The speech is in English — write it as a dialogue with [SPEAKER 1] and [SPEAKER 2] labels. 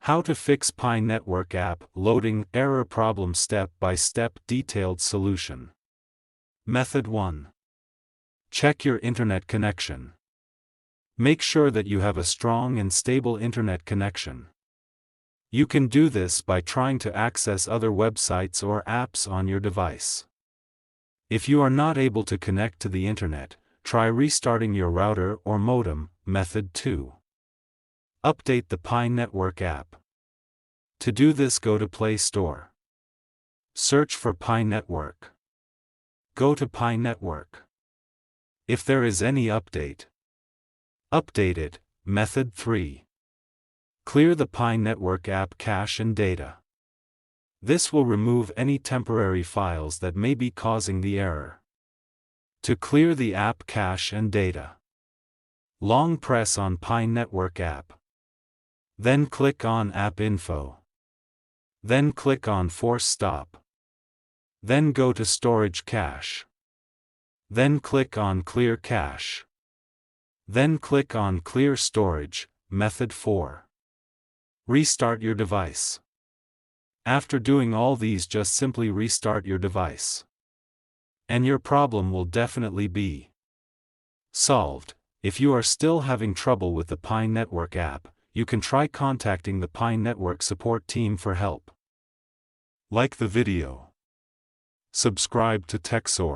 [SPEAKER 1] How to fix Pi Network app loading error problem step-by-step detailed solution. Method 1. Check your internet connection. Make sure that you have a strong and stable internet connection. You can do this by trying to access other websites or apps on your device. If you are not able to connect to the internet, try restarting your router or modem. Method 2. Update the Pi Network app. To do this, go to Play Store. Search for Pi Network. Go to Pi Network. If there is any update, update it. Method 3. Clear the Pi Network app cache and data. This will remove any temporary files that may be causing the error. To clear the app cache and data, long press on Pi Network app. Then click on App Info. Then click on Force Stop. Then go to Storage Cache. Then click on Clear Cache. Then click on Clear Storage. Method 4. Restart your device. After doing all these, just simply restart your device, and your problem will definitely be solved. If you are still having trouble with the Pi Network app, you can try contacting the Pi Network support team for help. Like the video. Subscribe to TechSource.